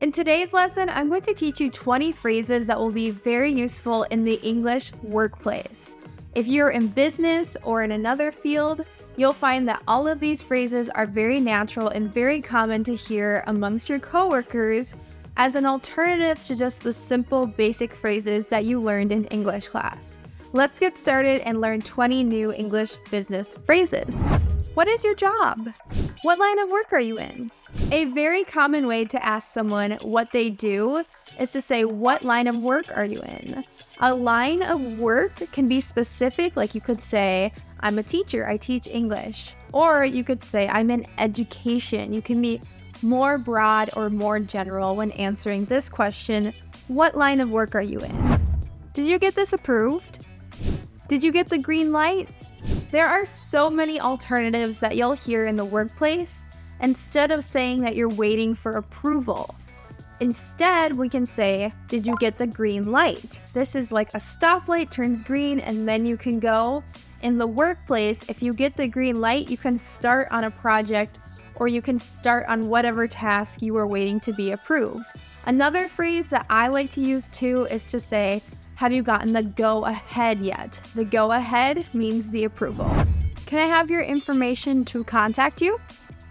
In today's lesson, I'm going to teach you 20 phrases that will be very useful in the English workplace. If you're in business or in another field, you'll find that all of these phrases are very natural and very common to hear amongst your coworkers as an alternative to just the simple basic phrases that you learned in English class. Let's get started and learn 20 new English business phrases. What is your job? What line of work are you in? A very common way to ask someone what they do is to say, what line of work are you in? A line of work can be specific, like you could say, I'm a teacher, I teach English. Or you could say, I'm in education. You can be more broad or more general when answering this question, what line of work are you in? Did you get this approved? Did you get the green light? There are so many alternatives that you'll hear in the workplace instead of saying that you're waiting for approval. Instead, we can say, did you get the green light? This is like a stoplight turns green and then you can go. In the workplace, if you get the green light, you can start on a project or you can start on whatever task you were waiting to be approved. Another phrase that I like to use too is to say, have you gotten the go ahead yet? The go ahead means the approval. Can I have your information to contact you?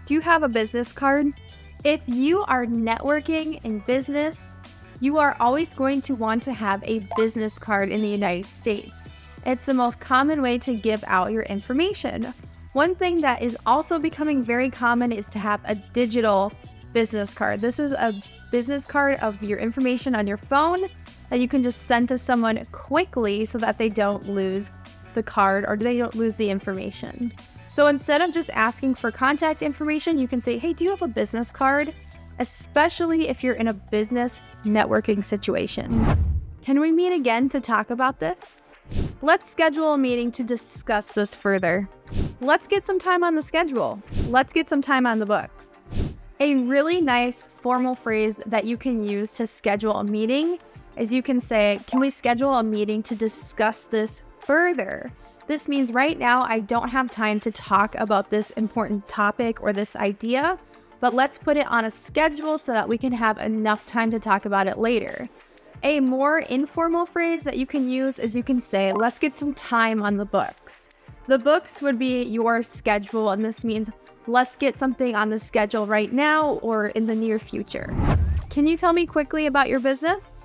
Do you have a business card? If you are networking in business, you are always going to want to have a business card in the United States. It's the most common way to give out your information. One thing that is also becoming very common is to have a digital business card. This is a business card of your information on your phone that you can just send to someone quickly so that they don't lose the card or they don't lose the information. So instead of just asking for contact information, you can say, hey, do you have a business card? Especially if you're in a business networking situation. Can we meet again to talk about this? Let's schedule a meeting to discuss this further. Let's get some time on the schedule. Let's get some time on the books. A really nice formal phrase that you can use to schedule a meeting is you can say, can we schedule a meeting to discuss this further? This means right now I don't have time to talk about this important topic or this idea, but let's put it on a schedule so that we can have enough time to talk about it later. A more informal phrase that you can use is you can say, let's get some time on the books. The books would be your schedule, and this means let's get something on the schedule right now or in the near future. Can you tell me quickly about your business?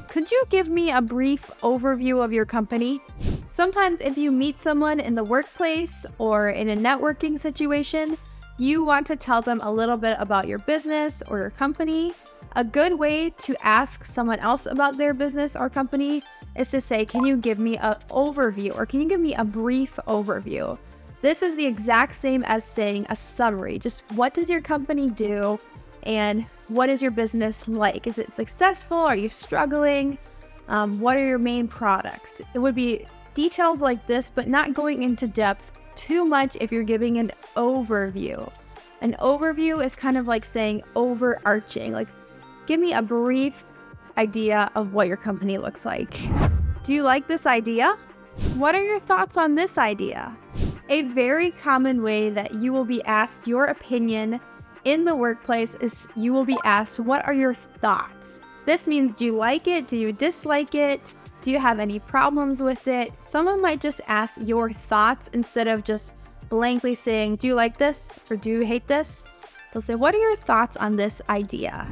Could you give me a brief overview of your company? Sometimes if you meet someone in the workplace or in a networking situation, you want to tell them a little bit about your business or your company. A good way to ask someone else about their business or company is to say, can you give me an overview or can you give me a brief overview? This is the exact same as saying a summary. Just what does your company do and what is your business like? Is it successful? Are you struggling? What are your main products? It would be details like this, but not going into depth too much if you're giving an overview. An overview is kind of like saying overarching, like give me a brief idea of what your company looks like. Do you like this idea? What are your thoughts on this idea? A very common way that you will be asked your opinion in the workplace is you will be asked, what are your thoughts? This means, do you like it? Do you dislike it? Do you have any problems with it? Someone might just ask your thoughts instead of just blankly saying, do you like this or do you hate this? They'll say, what are your thoughts on this idea?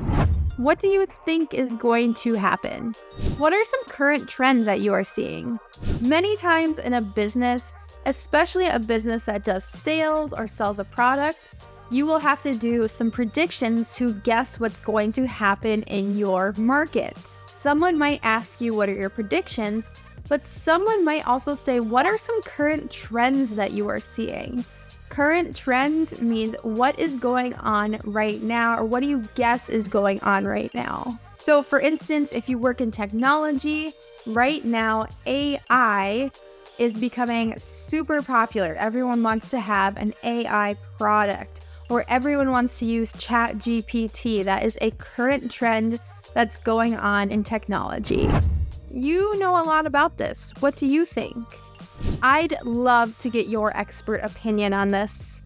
What do you think is going to happen? What are some current trends that you are seeing? Many times in a business, especially a business that does sales or sells a product, you will have to do some predictions to guess what's going to happen in your market. Someone might ask you, what are your predictions? But someone might also say, what are some current trends that you are seeing? Current trends means what is going on right now, or what do you guess is going on right now? So for instance, if you work in technology, right now AI is becoming super popular. Everyone wants to have an AI product, or everyone wants to use ChatGPT. That is a current trend that's going on in technology. You know a lot about this. What do you think? I'd love to get your expert opinion on this.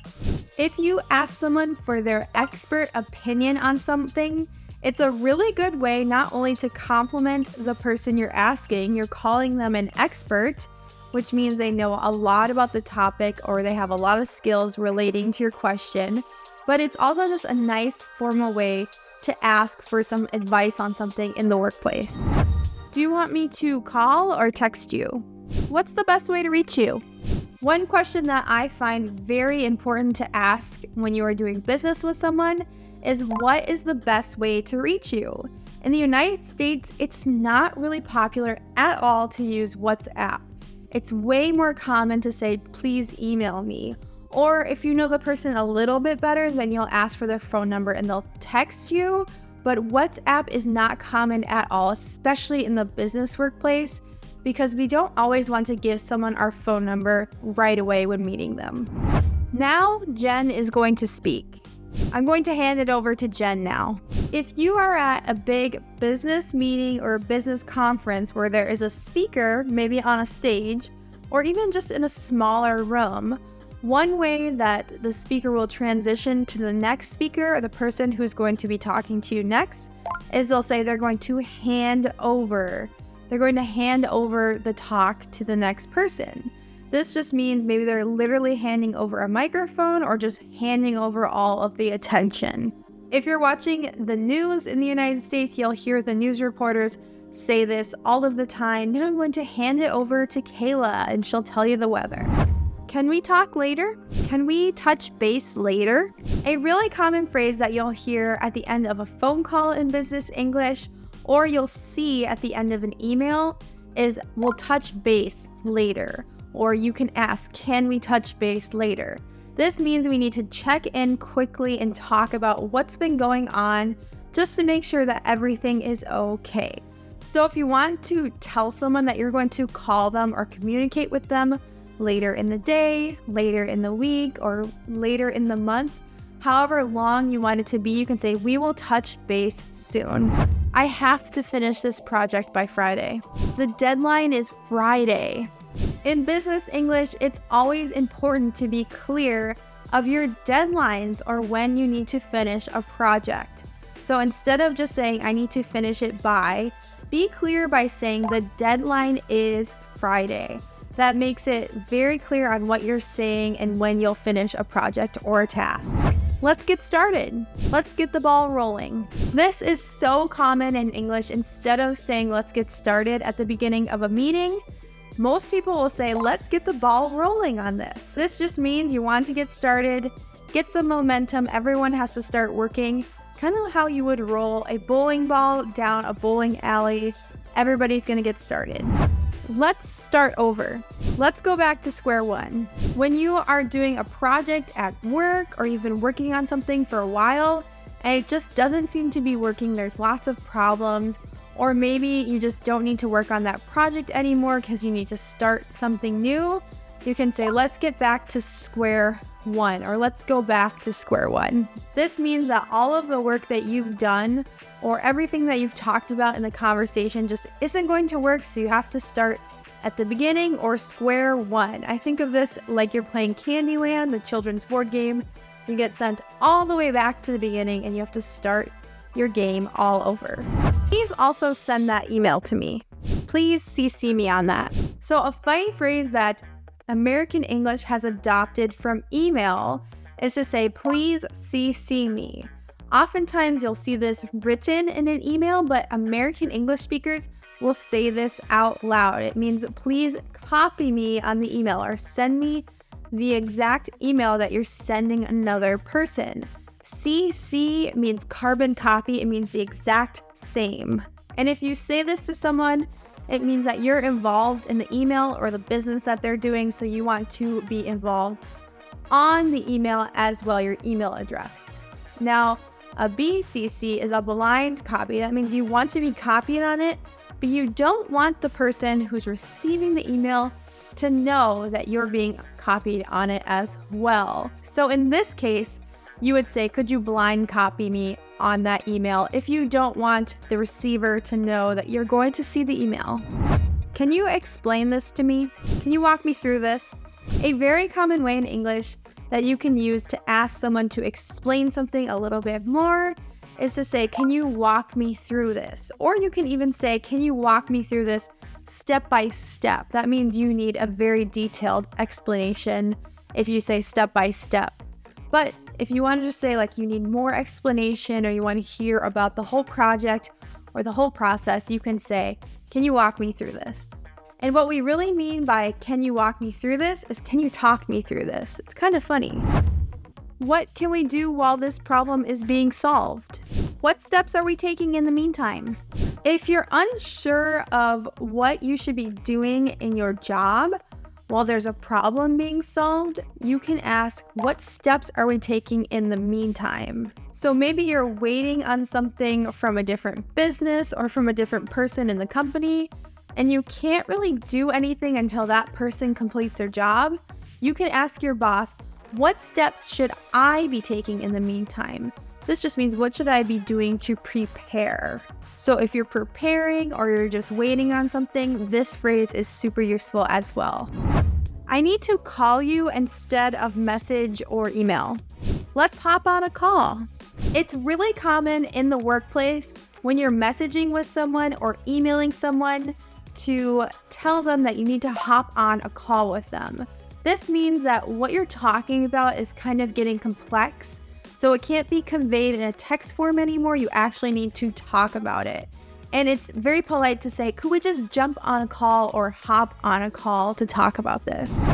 If you ask someone for their expert opinion on something, It's a really good way not only to compliment the person you're asking, you're calling them an expert, which means they know a lot about the topic or they have a lot of skills relating to your question, but it's also just a nice formal way to ask for some advice on something in the workplace. Do you want me to call or text you? What's the best way to reach you? One question that I find very important to ask when you are doing business with someone is, what is the best way to reach you? In the United States, it's not really popular at all to use WhatsApp. It's way more common to say, please email me. Or if you know the person a little bit better, then you'll ask for their phone number and they'll text you. But WhatsApp is not common at all, especially in the business workplace, because we don't always want to give someone our phone number right away when meeting them. Now, Jen is going to speak. I'm going to hand it over to Jen now. If you are at a big business meeting or a business conference where there is a speaker, maybe on a stage, or even just in a smaller room, one way that the speaker will transition to the next speaker or the person who's going to be talking to you next is they'll say they're going to hand over. They're going to hand over the talk to the next person. This just means maybe they're literally handing over a microphone or just handing over all of the attention. If you're watching the news in the United States, you'll hear the news reporters say this all of the time. Now I'm going to hand it over to Kayla and she'll tell you the weather. Can we talk later? Can we touch base later? A really common phrase that you'll hear at the end of a phone call in business English, or you'll see at the end of an email, is we'll touch base later. Or you can ask, can we touch base later? This means we need to check in quickly and talk about what's been going on just to make sure that everything is okay. So if you want to tell someone that you're going to call them or communicate with them later in the day, later in the week, or later in the month, however long you want it to be, you can say, we will touch base soon. I have to finish this project by Friday. The deadline is Friday. In business English, it's always important to be clear of your deadlines or when you need to finish a project. So instead of just saying, I need to finish it by, be clear by saying the deadline is Friday. That makes it very clear on what you're saying and when you'll finish a project or a task. Let's get started. Let's get the ball rolling. This is so common in English. Instead of saying, let's get started at the beginning of a meeting, most people will say, let's get the ball rolling on this. This just means you want to get started, get some momentum. Everyone has to start working, kind of how you would roll a bowling ball down a bowling alley. Everybody's going to get started. Let's start over. Let's go back to square one. When you are doing a project at work or you've been working on something for a while and it just doesn't seem to be working, there's lots of problems, or maybe you just don't need to work on that project anymore because you need to start something new, you can say, let's get back to square one, or let's go back to square one. This means that all of the work that you've done or everything that you've talked about in the conversation just isn't going to work, so you have to start at the beginning or square one. I think of this like you're playing Candyland, the children's board game. You get sent all the way back to the beginning and you have to start your game all over. Please also send that email to me. Please CC me on that. So a funny phrase that American English has adopted from email is to say, please CC me. Oftentimes you'll see this written in an email, but American English speakers will say this out loud. It means please copy me on the email or send me the exact email that you're sending another person. CC means carbon copy. It means the exact same. And if you say this to someone, it means that you're involved in the email or the business that they're doing, so you want to be involved on the email as well, your email address. Now, a BCC is a blind copy. That means you want to be copied on it, but you don't want the person who's receiving the email to know that you're being copied on it as well. So in this case, you would say, could you blind copy me on that email if you don't want the receiver to know that you're going to see the email? Can you explain this to me? Can you walk me through this? A very common way in English that you can use to ask someone to explain something a little bit more is to say, can you walk me through this? Or you can even say, can you walk me through this step by step? That means you need a very detailed explanation if you say step by step. But if you want to just say like you need more explanation or you want to hear about the whole project or the whole process, you can say, can you walk me through this? And what we really mean by can you walk me through this is can you talk me through this? It's kind of funny. What can we do while this problem is being solved? What steps are we taking in the meantime? If you're unsure of what you should be doing in your job while there's a problem being solved, you can ask, what steps are we taking in the meantime? So maybe you're waiting on something from a different business or from a different person in the company, and you can't really do anything until that person completes their job. You can ask your boss, what steps should I be taking in the meantime? This just means what should I be doing to prepare? So if you're preparing or you're just waiting on something, this phrase is super useful as well. I need to call you instead of message or email. Let's hop on a call. It's really common in the workplace when you're messaging with someone or emailing someone to tell them that you need to hop on a call with them. This means that what you're talking about is kind of getting complex, so it can't be conveyed in a text form anymore. You actually need to talk about it. And it's very polite to say, could we just jump on a call or hop on a call to talk about this?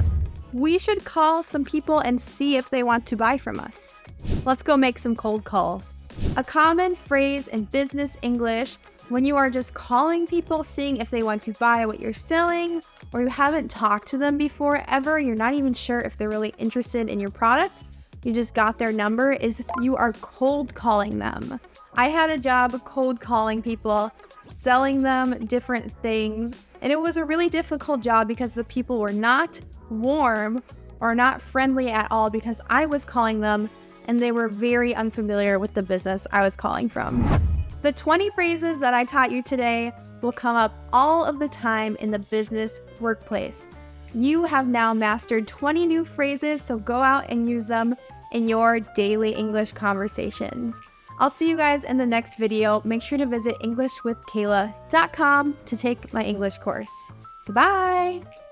We should call some people and see if they want to buy from us. Let's go make some cold calls. A common phrase in business English when you are just calling people, seeing if they want to buy what you're selling, or you haven't talked to them before ever, you're not even sure if they're really interested in your product, you just got their number, is you are cold calling them. I had a job cold calling people, selling them different things, and it was a really difficult job because the people were not warm or not friendly at all because I was calling them and they were very unfamiliar with the business I was calling from. The 20 phrases that I taught you today will come up all of the time in the business workplace. You have now mastered 20 new phrases, so go out and use them in your daily English conversations. I'll see you guys in the next video. Make sure to visit EnglishWithKayla.com to take my English course. Goodbye!